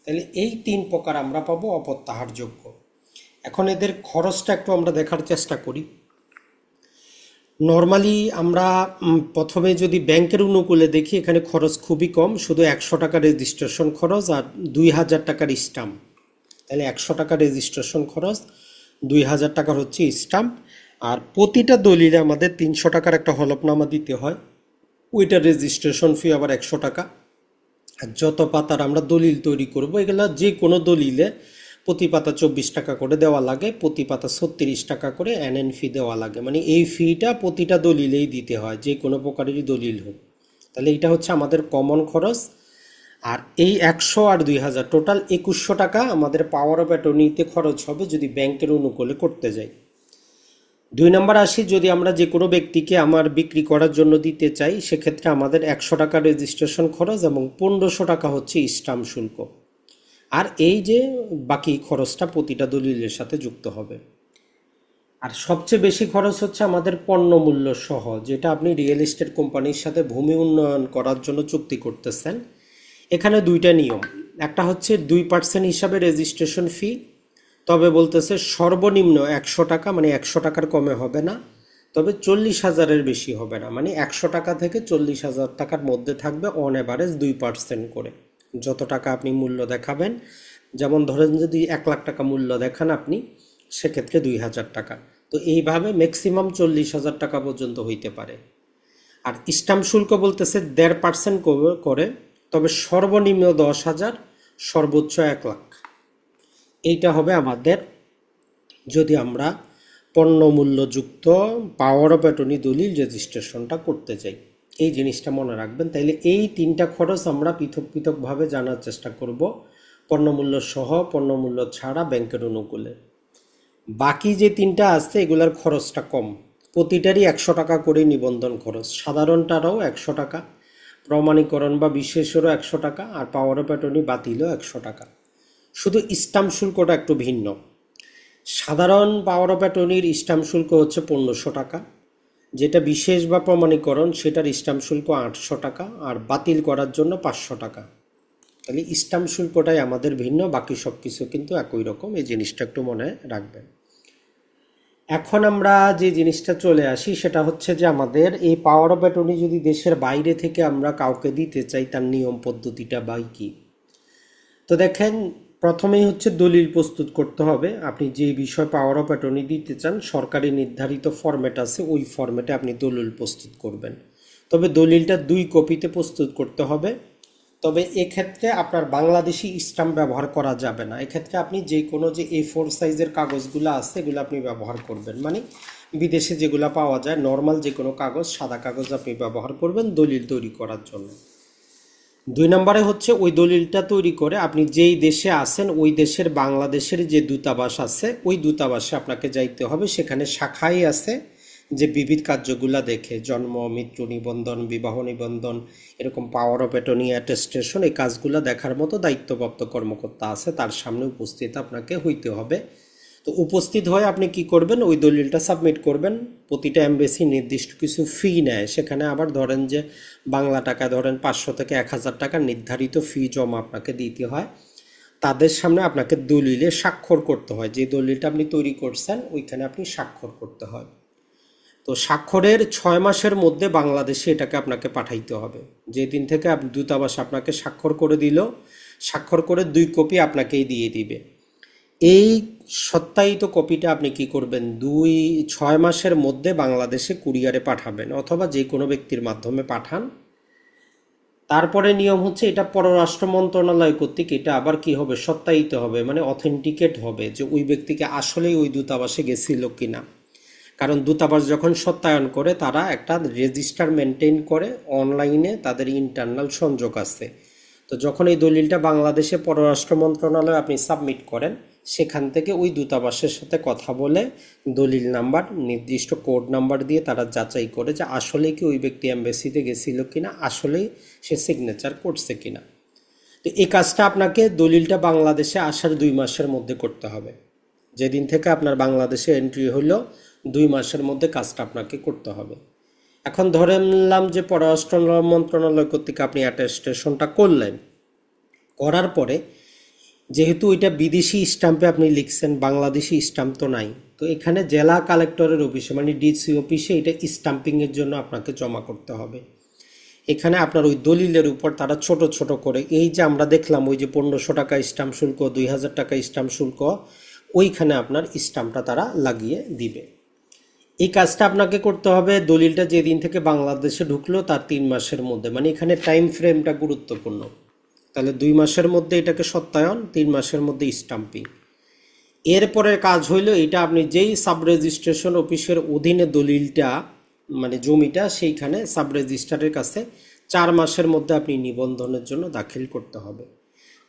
[SPEAKER 1] তাহলে এই 3 প্রকার আমরা পাবো অপ্রত্যাহারযোগ্য। এখন এদের খরচটা একটু আমরা দেখার চেষ্টা করি। নর্মালি আমরা প্রথমে যদি ব্যাংকের অনুকূলে দেখি, এখানে খরচ খুবই কম, শুধু 100 টাকা রেজিস্ট্রেশন খরচ আর 2000 টাকার স্টাম্প। তাহলে 100 টাকা রেজিস্ট্রেশন খরচ, 2000 টাকার হচ্ছে স্টাম্প। আর প্রতিটা দলিলে আমাদের 300 টাকার একটা হলফনামা দিতে হয়, ওইটার রেজিস্ট্রেশন ফি আবার 100 টাকা। আর যত পাতার আমরা দলিল তৈরি করব, এগুলা যে কোনো দলিলে প্রতি পাতা 24 টাকা করে দেওয়া লাগে, প্রতি পাতা 36 টাকা করে এনএন ফি দেওয়া লাগে। মানে এই ফিটা প্রতিটা দলিলেই দিতে হয়, যে কোনো প্রকারেরই দলিল হোক। তাহলে এটা হচ্ছে আমাদের কমন খরচ। আর এই 100 আর 2000 টোটাল 2100 টাকা আমাদের পাওয়ার অফ অ্যাটর্নিতে খরচ হবে যদি ব্যাংকের অনুকূলে করতে যাই। 2 নম্বর আসি, যদি আমরা যে কোনো ব্যক্তিকে আমার বিক্রি করার জন্য দিতে চাই, সেক্ষেত্রে আমাদের 100 টাকা রেজিস্ট্রেশন খরচ এবং 1500 টাকা হচ্ছে স্টাম্প শুল্ক। আর এই যে বাকি খরচটা প্রতিটা দলিলের সাথে যুক্ত হবে। আর সবচেয়ে বেশি খরচ হচ্ছে আমাদের পণ্য মূল্য সহ, যেটা আপনি রিয়েল এস্টেট কোম্পানির সাথে ভূমি উন্নয়ন করার জন্য চুক্তি করতেছেন। এখানে দুইটা নিয়ম, একটা হচ্ছে 2% হিসাবে রেজিস্ট্রেশন ফি, তবে বলতেছে সর্বনিম্ন 100 টাকা, মানে 100 টাকার কমে হবে না, তবে 40,000-এর বেশি হবে না, মানে 100 টাকা থেকে 40,000 টাকার মধ্যে থাকবে অন অ্যাভারেজ 2% করে। যত টাকা আপনি মূল্য দেখাবেন, যেমন ধরেন যদি 1 লাখ টাকা মূল্য দেখান আপনি, সেক্ষেত্রে 2,000 টাকা। তো এইভাবে ম্যাক্সিমাম 40,000 টাকা পর্যন্ত হইতে পারে। আর স্টাম্প শুল্ক বলতেছে 1.5% করে, তবে সর্বনিম্ন 10,000, সর্বোচ্চ 1 লাখ। এইটা হবে আমাদের যদি আমরা পণ্য মূল্যযুক্ত পাওয়ার অফ অ্যাটর্নি দলিল রেজিস্ট্রেশনটা করতে চাই। এই জিনিসটা মনে রাখবেন। তাইলে এই 3টা খরচ আমরা পৃথক পৃথকভাবে জানার চেষ্টা করব, পণ্যমূল্য সহ, পণ্যমূল্য ছাড়া, ব্যাংকের অনুকূলে। বাকি যে 3টা আছে এগুলার খরচটা কম, প্রতিটারই 100 টাকা করে নিবন্ধন খরচ, সাধারণটারও 100 টাকা, প্রমাণীকরণ বা বিশেষেরও 100 টাকা, আর পাওয়ার অফ অ্যাটর্নি বাতিলও 100 টাকা। শুধু স্টাম্প শুল্কটা একটু ভিন্ন। সাধারণ পাওয়ার অফ অ্যাটর্নির স্টাম্প শুল্ক হচ্ছে 1500 টাকা, যেটা বিশেষ বা প্রমাণীকরণ সেটার স্টাম্প শুল্ক 800 টাকা, আর বাতিল করার জন্য 500 টাকা। তাহলে স্টাম্প শুল্কটাই আমাদের ভিন্ন, বাকি সব কিছু কিন্তু একই রকম, এই জিনিসটা একটু মনে রাখবেন। এখন আমরা যে জিনিসটা চলে আসি সেটা হচ্ছে যে আমাদের এই পাওয়ার অফ অ্যাটর্নি যদি দেশের বাইরে থেকে আমরা কাউকে দিতে চাই, তার নিয়ম পদ্ধতিটা বা কি। তো দেখেন, প্রথমেই হচ্ছে দলিল প্রস্তুত করতে হবে। আপনি যে বিষয় পাওয়ার অফ অ্যাটর্নি দিতে চান, সরকারি নির্ধারিত ফরম্যাট আছে, ওই ফরম্যাটে আপনি দলিল প্রস্তুত করবেন। তবে দলিলটা 2 কপিতে প্রস্তুত করতে হবে। তবে এক্ষেত্রে আপনার বাংলাদেশি স্ট্যাম্প ব্যবহার করা যাবে না। এক্ষেত্রে আপনি যে কোনো যে A4 সাইজের কাগজগুলো আছে এগুলো আপনি ব্যবহার করবেন, মানে বিদেশে যেগুলো পাওয়া যায় নর্মাল যে কোনো কাগজ, সাদা কাগজ আপনি ব্যবহার করবেন দলিল তৈরি করার জন্য। 2 নম্বরে হচ্ছে ওই দলিলটা তৈরি করে আপনি যেই দেশে আছেন ওই দেশের বাংলাদেশের যে দূতাবাস আছে ওই দূতাবাসে আপনাকে যাইতে হবে। সেখানে শাখাই আছে যে বিবিধ কার্যগুলা দেখে, জন্ম, মৃত্যু নিবন্ধন, বিবাহ নিবন্ধন, এরকম পাওয়ার অফ অ্যাটর্নি, অ্যাটেস্টেশন, এই কাজগুলো দেখার মতো দায়িত্বপ্রাপ্ত কর্মকর্তা আছে, তার সামনে উপস্থিত আপনাকে হইতে হবে। তো উপস্থিত হয়ে আপনি কি করবেন, ওই দলিলটা সাবমিট করবেন। প্রতিটা এমবেসি নির্দিষ্ট কিছু ফি নেয়, সেখানে আবার ধরেন যে বাংলা টাকা ধরেন 500 থেকে 1000 টাকা নির্ধারিত ফি জমা আপনাকে দিতে হয়। তাদের সামনে আপনাকে দলিলে স্বাক্ষর করতে হয়, যে দলিলটা আপনি তৈরি করছেন ওইখানে আপনি স্বাক্ষর করতে হয়। তো স্বাক্ষরের 6 মাসের মধ্যে বাংলাদেশে এটাকে আপনাকে পাঠাইতে হবে। যেদিন থেকে দূতাবাস আপনাকে স্বাক্ষর করে দিল, স্বাক্ষর করে 2 কপি আপনাকেই দিয়ে দিবে। এই সত্যায়িত কপিটা আপনি কি করবেন, 6 মাসের মধ্যে বাংলাদেশে কুরিয়ারে পাঠাবেন, অথবা যে কোনো ব্যক্তির মাধ্যমে পাঠান। তারপরে নিয়ম হচ্ছে এটা পররাষ্ট্র মন্ত্রণালয় কর্তৃক এটা আবার কি হবে, সত্যায়িত হবে, মানে অথেন্টিকেট হবে যে ওই ব্যক্তিকে আসলেই ওই দূতাবাসে গেছিল কিনা। কারণ দূতাবাস যখন সত্যায়ন করে তারা একটা রেজিস্টার মেনটেন করে, অনলাইনে তাদের ইন্টারনাল সংযোগ আছে। তো যখন এই দলিলটা বাংলাদেশে পররাষ্ট্র মন্ত্রণালয়ে আপনি সাবমিট করেন, সেখান থেকে ওই দূতাবাসের সাথে কথা বলে দলিল নাম্বার, নির্দিষ্ট কোড নাম্বার দিয়ে তারা যাচাই করে যে আসলেই কি ওই ব্যক্তি এমবেসিতে গেছিল কিনা, আসলেই সে সিগনেচার করছে কিনা। তো এই কাজটা আপনাকে দলিলটা বাংলাদেশে আসার 2 মাসের মধ্যে করতে হবে। যেদিন থেকে আপনার বাংলাদেশে এন্ট্রি হলো 2 মাসের মধ্যে কাজটা আপনাকে করতে হবে। এখন ধরে নিলাম যে পররাষ্ট্র মন্ত্রণালয় কর্তৃক আপনি অ্যাটেস্টেশনটা করলেন, করার পরে যেহেতু এটা বিদেশি স্ট্যাম্পে আপনি লিখছেন, বাংলাদেশি স্ট্যাম্প তো নাই, তো এখানে জেলা কালেক্টরের অফিসে মানে ডিসি অফিসে এটা স্ট্যাম্পিংয়ের জন্য আপনাকে জমা করতে হবে। এখানে আপনার ওই দলিলের উপর তারা ছোট ছোট করে, এই যে আমরা দেখলাম ওই যে 1500 টাকা স্ট্যাম্প শুল্ক, 2000 টাকা স্ট্যাম্প শুল্ক, ওইখানে আপনার স্টাম্পটা তারা লাগিয়ে দিবে। এই কাজটা আপনাকে করতে হবে দলিলটা যেদিন থেকে বাংলাদেশে ঢুকলো তার 3 মাসের মধ্যে, মানে এখানে টাইম ফ্রেমটা গুরুত্বপূর্ণ। তাহলে 2 মাসের মধ্যে এটাকে সত্যায়ন, 3 মাসের মধ্যে স্টাম্পিং। এরপরের কাজ হইল এটা আপনি যেই সাব রেজিস্ট্রেশন অফিসের অধীনে দলিলটা মানে জমিটা সেইখানে সাব রেজিস্ট্রারের কাছে 4 মাসের মধ্যে আপনি নিবন্ধনের জন্য দাখিল করতে হবে।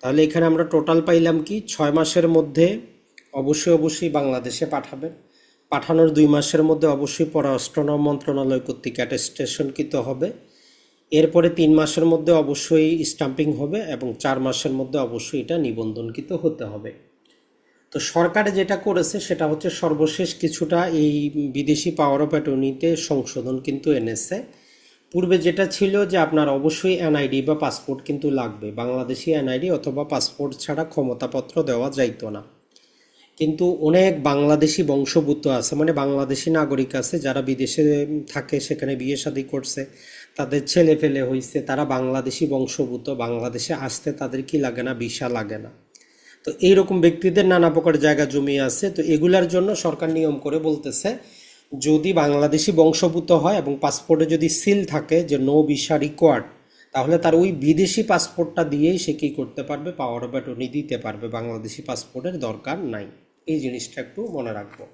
[SPEAKER 1] তাহলে এখানে আমরা টোটাল পাইলাম কি 6 মাসের মধ্যে অবশ্যই বাংলাদেশে পাঠাবেন, পাঠানোর 2 মাসের মধ্যে অবশ্যই পররাষ্ট্র মন্ত্রণালয় কর্তৃক অ্যাটেস্টেশনকৃত হবে, এরপরে 3 মাসের মধ্যে অবশ্যই স্টাম্পিং হবে এবং 4 মাসের মধ্যে অবশ্যই এটা নিবন্ধনকৃত হতে হবে। তো সরকারে যেটা করেছে সেটা হচ্ছে সর্বশেষ কিছুটা এই বিদেশি পাওয়ার অফ অ্যাটর্নিতে সংশোধন কিন্তু এনেছে। পূর্বে যেটা ছিল যে আপনার অবশ্যই এনআইডি বা পাসপোর্ট কিন্তু লাগবে, বাংলাদেশি এনআইডি অথবা পাসপোর্ট ছাড়া ক্ষমতাপত্র দেওয়া যাইতো না। কিন্তু অনেক বাংলাদেশি বংশোদ্ভূত আছে, মানে বাংলাদেশি নাগরিক আছে যারা বিদেশে থাকে, সেখানে বিয়ে শাদী করছে, তাদের ছেলে ফেলে হয়েছে, তারা বাংলাদেশি বংশোদ্ভূত, বাংলাদেশে আসতে তাদের কি লাগে না, ভিসা লাগে না। তো এইরকম ব্যক্তিদের নানা প্রকার জায়গা জমি আছে, তো এগুলার জন্য সরকার নিয়ম করে বলতেছে যদি বাংলাদেশি বংশোদ্ভূত হয় এবং পাসপোর্টে যদি সিল থাকে যে নো ভিসা রিকোয়ার্ড, তাহলে তার ওই বিদেশি পাসপোর্টটা দিয়েই সে কী করতে পারবে, পাওয়ার অফ অ্যাটর্নি দিতে পারবে, বাংলাদেশি পাসপোর্টের দরকার নাই। এই জিনিসটা একটু মনে রাখবো।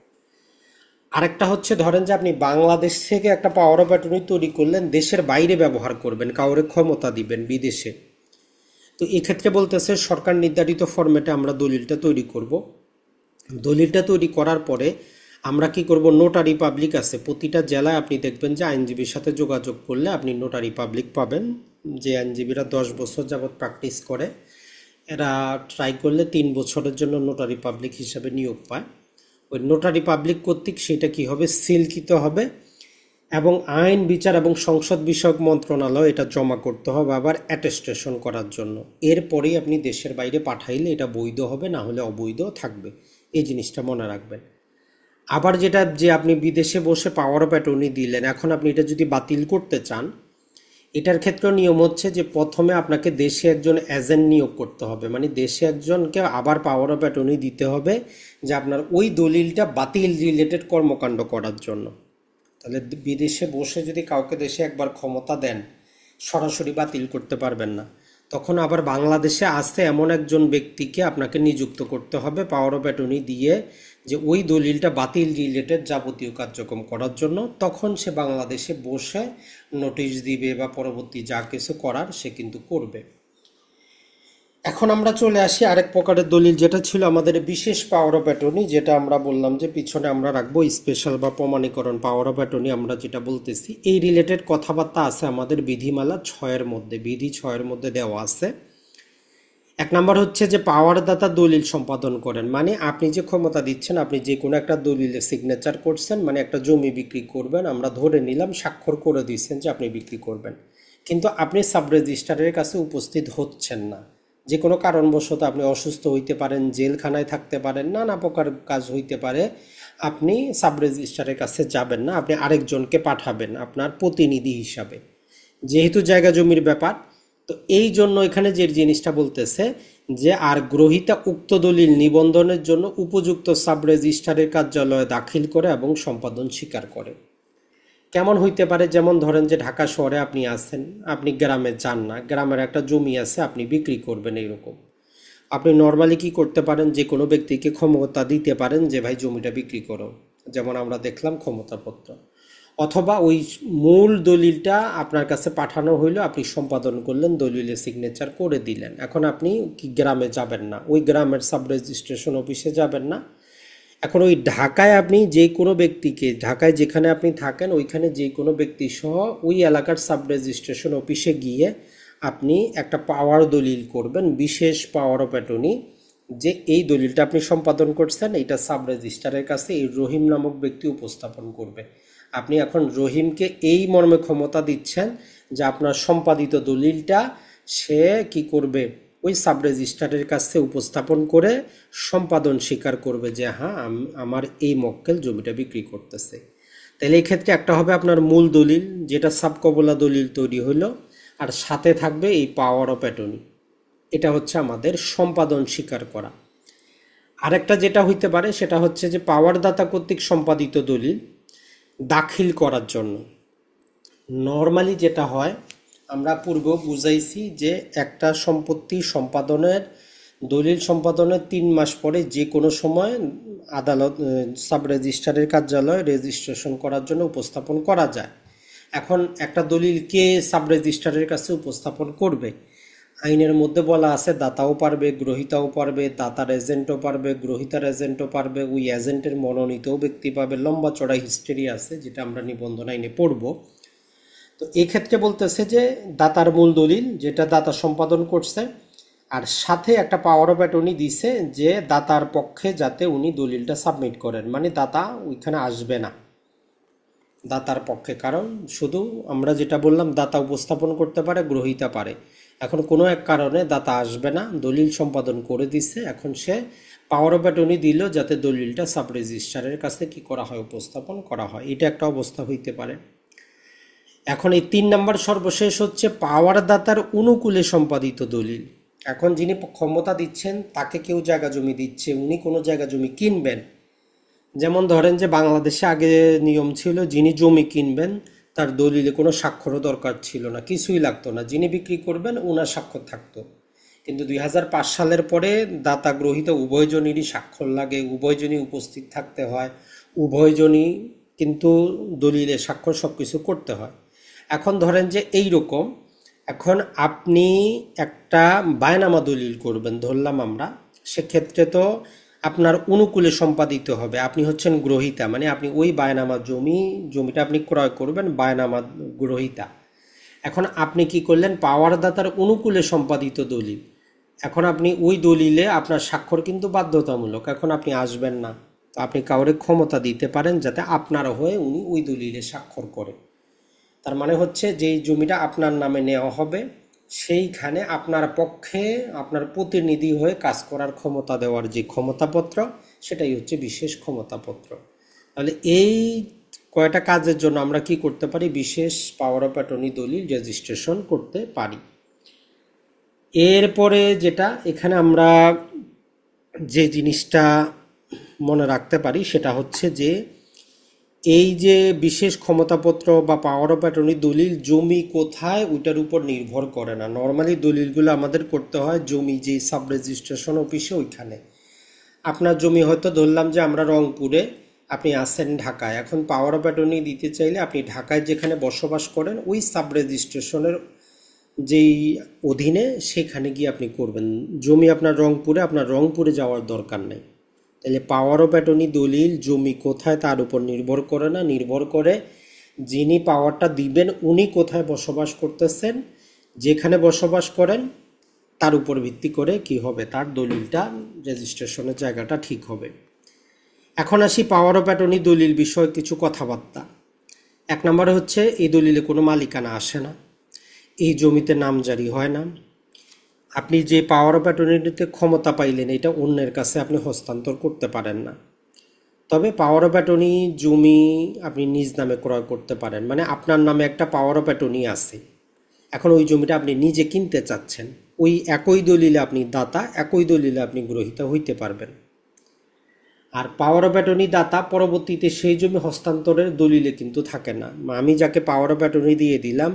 [SPEAKER 1] আরেকটা হচ্ছে ধরেন যে আপনি বাংলাদেশ থেকে একটা পাওয়ার অফ অ্যাটর্নি তৈরি করলেন, দেশের বাইরে ব্যবহার করবেন, কাউরে ক্ষমতা দিবেন বিদেশে, তো এক্ষেত্রে বলতেছে সরকার নির্ধারিত ফরম্যাটে আমরা দলিলটা তৈরি করব। দলিলটা তৈরি করার পরে আমরা কি করব, নোটারি পাবলিক আছে প্রতিটা জেলায়, আপনি দেখবেন যে আইনজীবীর সাথে যোগাযোগ করলে আপনি নোটারি পাবলিক পাবেন, যে আইনজীবীরা 10 বছর যাবৎ প্র্যাকটিস করে, এরা ট্রাই করলে 3 বছরের জন্য নোটারি পাবলিক হিসাবে নিয়োগ পায়। ওই নোটারি পাবলিক কর্তৃক সেটা কি হবে, সিলকৃত হবে এবং আইন বিচার এবং সংসদ বিষয়ক মন্ত্রণালয় এটা জমা করতে হবে আবার অ্যাটেস্টেশন করার জন্য। এরপরেই আপনি দেশের বাইরে পাঠাইলে এটা বৈধ হবে, না হলে অবৈধ থাকবে। এই জিনিসটা মনে রাখবেন। আবার যেটা যে আপনি বিদেশে বসে পাওয়ার অফ অ্যাটর্নি দিলেন, এখন আপনি এটা যদি বাতিল করতে চান, এটার ক্ষেত্রে নিয়ম হচ্ছে যে প্রথমে আপনাকে দেশে একজন এজেন্ট নিয়োগ করতে হবে, মানে দেশে একজনকে আবার পাওয়ার অফ অ্যাটর্নি দিতে হবে যে আপনার ওই দলিলটা বাতিল রিলেটেড কর্মকাণ্ড করার জন্য। তাহলে বিদেশে বসে যদি কাউকে দেশে একবার ক্ষমতা দেন, সরাসরি বাতিল করতে পারবেন না, তখন আবার বাংলাদেশে আসতে এমন একজন ব্যক্তিকে আপনাকে নিযুক্ত করতে হবে পাওয়ার অফ অ্যাটর্নি দিয়ে, যে ওই দলিলটা বাতিল রিলেটেড যাবতীয় কার্যক্রম করার জন্য। তখন সে বাংলাদেশে বসে নোটিশ দিবে বা পরবর্তী যা কিছু করার সে কিন্তু করবে। এখন আমরা চলে আসি আরেক প্রকারের দলিল, যেটা ছিল আমাদের বিশেষ পাওয়ার অফ অ্যাটর্নি, যেটা আমরা বললাম যে পিছনে আমরা রাখবো স্পেশাল বা প্রমাণীকরণ পাওয়ার অফ অ্যাটর্নি আমরা যেটা বলতেছি। এই রিলেটেড কথাবার্তা আছে আমাদের বিধিমালা 6-এর মধ্যে, বিধি 6-এর মধ্যে দেওয়া আছে। 1 নম্বর হচ্ছে যে পাওয়ারদাতা দলিল সম্পাদন করেন, মানে আপনি যে ক্ষমতা দিচ্ছেন, আপনি যে কোনো একটা দলিলে সিগনেচার করছেন, মানে একটা জমি বিক্রি করবেন, আমরা ধরে নিলাম স্বাক্ষর করে দিচ্ছেন যে আপনি বিক্রি করবেন, কিন্তু আপনি সাব রেজিস্ট্রারের কাছে উপস্থিত হচ্ছেন না, যে কোনো কারণবশত আপনি অসুস্থ হইতে পারেন, জেলখানায় থাকতে পারেন, নানা প্রকার কাজ হইতে পারে, আপনি সাব রেজিস্ট্রারের কাছে যাবেন না, আপনি আরেকজনকে পাঠাবেন আপনার প্রতিনিধি হিসাবে, যেহেতু জায়গা জমির ব্যাপার। তো এই জন্য এখানে যে জিনিসটা বলতেছে যে আর গ্রহীতা উক্ত দলিল নিবন্ধনের জন্য উপযুক্ত সাব রেজিস্ট্রারের কার্যালয়ে দাখিল করে এবং সম্পাদন স্বীকার করে। কেমন হইতে পারে, যেমন ধরেন যে ঢাকা শহরে আপনি আছেন, আপনি গ্রামে যান না, গ্রামের একটা জমি আছে আপনি বিক্রি করবেন, এইরকম আপনি নর্মালি কি করতে পারেন, যে কোনো ব্যক্তিকে ক্ষমতা দিতে পারেন যে ভাই জমিটা বিক্রি করো, যেমন আমরা দেখলাম ক্ষমতাপত্র, অথবা ওই মূল দলিলটা আপনার কাছে পাঠানো হইলো, আপনি সম্পাদন করলেন, দলিলে সিগনেচার করে দিলেন। এখন আপনি কি গ্রামে যাবেন না, ওই গ্রামের সাব রেজিস্ট্রেশন অফিসে যাবেন না, এখন ওই ঢাকায় আপনি যে কোনো ব্যক্তিকে, ঢাকায় যেখানে আপনি থাকেন ওইখানে যে কোনো ব্যক্তি সহ ওই এলাকার সাব রেজিস্ট্রেশন অফিসে গিয়ে আপনি একটা পাওয়ার দলিল করবেন, বিশেষ পাওয়ার অফ অ্যাটর্নি, যে এই দলিলটা আপনি সম্পাদন করছেন, এইটা সাব রেজিস্ট্রারের কাছে এই রহিম নামক ব্যক্তি উপস্থাপন করবে। আপনি এখন রহিমকে এই মর্মে ক্ষমতা দিচ্ছেন যে আপনার সম্পাদিত দলিলটা সে কি করবে, ওই সাব রেজিস্ট্রারের কাছে উপস্থাপন করে সম্পাদন স্বীকার করবে যে হ্যাঁ আমার এই মক্কেল জমিটা বিক্রি করতেছে। তাহলে এই ক্ষেত্রে একটা হবে আপনার মূল দলিল, যেটা সাবকবলা দলিল তৈরি হলো, আর সাথে থাকবে এই পাওয়ার অফ অ্যাটর্নি। এটা হচ্ছে আমাদের সম্পাদন স্বীকার করা। আরেকটা যেটা হইতে পারে সেটা হচ্ছে যে পাওয়ারদাতা কর্তৃক সম্পাদিত দলিল দাখিল করার জন্য নর্মালি যেটা হয়, আমরা পূর্ব বুঝাইছি যে একটা সম্পত্তি সম্পাদনের দলিল সম্পাদনের 3 মাস পরে যে কোনো সময় আদালত সাব রেজিস্ট্রারের কার্যালয়ে রেজিস্ট্রেশন করার জন্য উপস্থাপন করা যায়। এখন একটা দলিল কে সাব রেজিস্ট্রারের কাছে উপস্থাপন করবে? আইনের মধ্যে বলা আছে দাতাও পারবে, গ্রহীতাও পারবে, দাতার এজেন্টও পারবে, গ্রহীতার এজেন্টও পারবে, ওই এজেন্টের মনোনীতও ব্যক্তি পাবে। লম্বা চড়া হিস্ট্রি আছে যেটা আমরা নিবন্ধন আইনে পড়ব। তো এই ক্ষেত্রে বলতেছে যে দাতার মূল দলিল যেটা দাতা সম্পাদন করছে, আর সাথে একটা পাওয়ার অফ অ্যাটর্নি দিছে যে দাতার পক্ষে যাতে উনি দলিলটা সাবমিট করেন, মানে দাতা ওইখানে আসবে না দাতার পক্ষে। কারণ শুধু আমরা যেটা বললাম দাতা উপস্থাপন করতে পারে, গ্রহীতা পারে। এখন কোনো এক কারণে দাতা আসবে না, দলিল সম্পাদন করে দিচ্ছে, এখন সে পাওয়ার অফ অ্যাটর্নি দিল যাতে দলিলটা সাব রেজিস্ট্রারের কাছে কি করা হয়, উপস্থাপন করা হয়। এটা একটা অবস্থা হইতে পারে। এখন এই 3 নম্বর সর্বশেষ হচ্ছে পাওয়ারদাতার অনুকূলে সম্পাদিত দলিল। এখন যিনি ক্ষমতা দিচ্ছেন তাকে কেউ জায়গা জমি দিচ্ছে, উনি কোনো জায়গা জমি কিনবেন। যেমন ধরেন যে বাংলাদেশে আগে নিয়ম ছিল যিনি জমি কিনবেন তার দলিলে কোনো স্বাক্ষরও দরকার ছিল না, কিছুই লাগতো না, যিনি বিক্রি করবেন ওনার স্বাক্ষর থাকতো। কিন্তু 2005 সালের পরে দাতা গ্রহীতা উভয়জনেরই স্বাক্ষর লাগে, উভয়জনই উপস্থিত থাকতে হয়, উভয়জনই কিন্তু দলিলে স্বাক্ষর সব কিছু করতে হয়। এখন ধরেন যে এই রকম, এখন আপনি একটা বায়নামা দলিল করবেন ধরলাম আমরা, সেক্ষেত্রে তো আপনার অনুকূলে সম্পাদিত হবে। আপনি হচ্ছেন গ্রহীতা, মানে আপনি ওই বায়নামা জমিটা আপনি ক্রয় করবেন, বায়নামা গ্রহীতা। এখন আপনি কি করলেন, পাওয়ারদাতার অনুকূলে সম্পাদিত দলিল। এখন আপনি ওই দলিলে আপনার স্বাক্ষর কিন্তু বাধ্যতামূলক, এখন আপনি আসবেন না। তো আপনি কাউরে ক্ষমতা দিতে পারেন যাতে আপনার হয়ে উনি ওই দলিলে স্বাক্ষর করে। তার মানে হচ্ছে যেই জমিটা আপনার নামে নেওয়া হবে সেইখানে আপনার পক্ষে আপনার প্রতিনিধি হয়ে কাজ করার ক্ষমতা দেওয়ার যে ক্ষমতাপত্র, সেটাই হচ্ছে বিশেষ ক্ষমতাপত্র। তাহলে এই কয়টা কাজের জন্য আমরা কি করতে পারি, বিশেষ পাওয়ার অফ অ্যাটর্নি দলিল রেজিস্ট্রেশন করতে পারি। এরপরে যেটা এখানে আমরা যে জিনিসটা মনে রাখতে পারি সেটা হচ্ছে যে এই যে বিশেষ ক্ষমতাপত্র বা পাওয়ার অফ অ্যাটর্নি দলিল জমি কোথায় ওইটার উপর নির্ভর করে না। নর্মালি দলিলগুলো আমাদের করতে হয় জমি যে সাব রেজিস্ট্রেশন অফিসে, ওইখানে। আপনার জমি হয়তো ধরলাম যে আমরা রংপুরে, আপনি আছেন ঢাকায়, এখন পাওয়ার অফ অ্যাটর্নি দিতে চাইলে আপনি ঢাকায় যেখানে বসবাস করেন ওই সাব রেজিস্ট্রেশনের যেই অধীনে সেখানে গিয়ে আপনি করবেন। জমি আপনার রংপুরে, আপনার রংপুরে যাওয়ার দরকার নেই। তাহলে পাওয়ার অফ অ্যাটর্নি দলিল জমি কোথায় তার উপর নির্ভর করে না, নির্ভর করে যিনি পাওয়ারটা দিবেন উনি কোথায় বসবাস করতেছেন, যেখানে বসবাস করেন তার উপর ভিত্তি করে কি হবে, তার দলিলটা রেজিস্ট্রেশনের জায়গাটা ঠিক হবে। এখন আসি পাওয়ার অফ অ্যাটর্নি দলিল বিষয়ে কিছু কথাবার্তা। 1 নম্বরে হচ্ছে এই দলিলে কোনো মালিকানা আসে না, এই জমিতে নামজারি হয় না, আপনি যে পাওয়ার অফ অ্যাটর্নিতে ক্ষমতা পাইলেন এটা অন্যের কাছে আপনি হস্তান্তর করতে পারেন না। তবে পাওয়ার অফ অ্যাটর্নি জমি আপনি নিজ নামে ক্রয় করতে পারেন, মানে আপনার নামে একটা পাওয়ার অফ অ্যাটর্নি আছে, এখন ওই জমিটা আপনি নিজে কিনতে চাচ্ছেন, ওই একই দলিলে আপনি দাতা, একই দলিলে আপনি গ্রহীতা হইতে পারবেন। আর পাওয়ার অফ অ্যাটর্নি দাতা পরবর্তীতে সেই জমি হস্তান্তরের দলিলে কিন্তু থাকে না। আমি যাকে পাওয়ার অফ অ্যাটর্নি দিয়ে দিলাম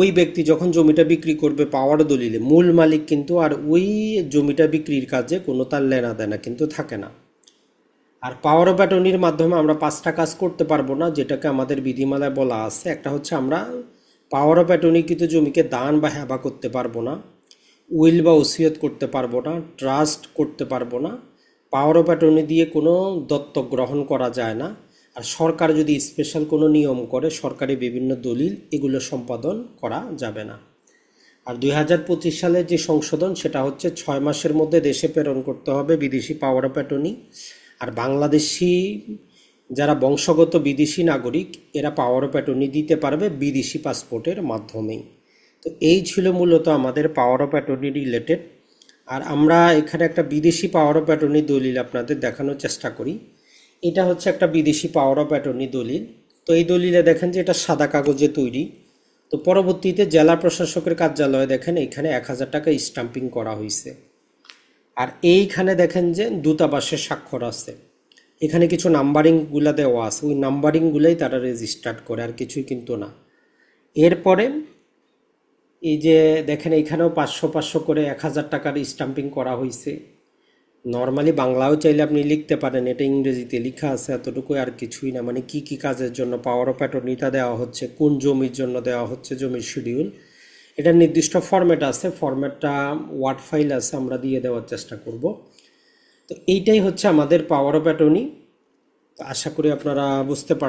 [SPEAKER 1] ওই ব্যক্তি যখন জমিটা বিক্রি করবে পাওয়ার দলিলে মূল মালিক কিন্তু আর ওই জমিটা বিক্রির কাজে কোনো তার লেনা দেনা কিন্তু থাকে না। আর পাওয়ার অফ অ্যাটর্নির মাধ্যমে আমরা 5টা কাজ করতে পারবো না যেটাকে আমাদের বিধিমালায় বলা আছে। একটা হচ্ছে আমরা পাওয়ার অফ অ্যাটর্নিকৃত জমিকে দান বা হেবা করতে পারবো না, উইল বা ওসিয়ত করতে পারবো না, ট্রাস্ট করতে পারবো না, পাওয়ার অফ অ্যাটর্নি দিয়ে কোনো দত্তক গ্রহণ করা যায় না। আর সরকার যদি স্পেশাল কোনো নিয়ম করে সরকারি বিভিন্ন দলিল এগুলো সম্পাদন করা যাবে না। আর 2025 সালের যে সংশোধন সেটা হচ্ছে 6 মাসের মধ্যে দেশে প্রেরণ করতে হবে বিদেশি পাওয়ার অফ অ্যাটর্নি। আর বাংলাদেশি যারা বংশগত বিদেশি নাগরিক এরা পাওয়ার অফ অ্যাটর্নি দিতে পারবে বিদেশি পাসপোর্টের মাধ্যমেই। তো এই ছিল মূলত আমাদের পাওয়ার অফ অ্যাটর্নি রিলেটেড। আর আমরা এখানে একটা বিদেশি পাওয়ার অফ অ্যাটর্নি দলিল আপনাদের দেখানোর চেষ্টা করি। এটা হচ্ছে একটা বিদেশি পাওয়ার অফ অ্যাটর্নি দলিল। তো এই দলিলে দেখেন যে এটা সাদা কাগজে তৈরি। তো পরবর্তীতে জেলা প্রশাসকের কার্যালয়ে দেখেন এখানে 1000 টাকা স্টাম্পিং করা হয়েছে। আর এইখানে দেখেন যে দূতাবাসের স্বাক্ষর আছে, এখানে কিছু নাম্বারিংগুলো দেওয়া আছে, ওই নাম্বারিংগুলোই তারা রেজিস্টার্ড করে, আর কিছুই কিন্তু না। এরপরে এই যে দেখেন এখানেও 500 করে 1000 টাকার স্টাম্পিং করা হয়েছে। নর্মালি বাংলাও চাইলে আপনি লিখতে পারেন, এটা ইংরেজিতে লেখা আছে এতটুকু, আর কিছুই না। মানে কি কি কাজের জন্য পাওয়ার অফ অ্যাটর্নিটা দেওয়া হচ্ছে, কোন জমির জন্য দেওয়া হচ্ছে, জমির শিডিউল, এটা নির্দিষ্ট ফরম্যাট আছে, ফরম্যাটটা ওয়ার্ড ফাইল আছে, আমরা দিয়ে দেওয়ার চেষ্টা করব। তো এইটাই হচ্ছে আমাদের পাওয়ার অফ অ্যাটর্নি। তো আশা করি আপনারা বুঝতে পারছেন।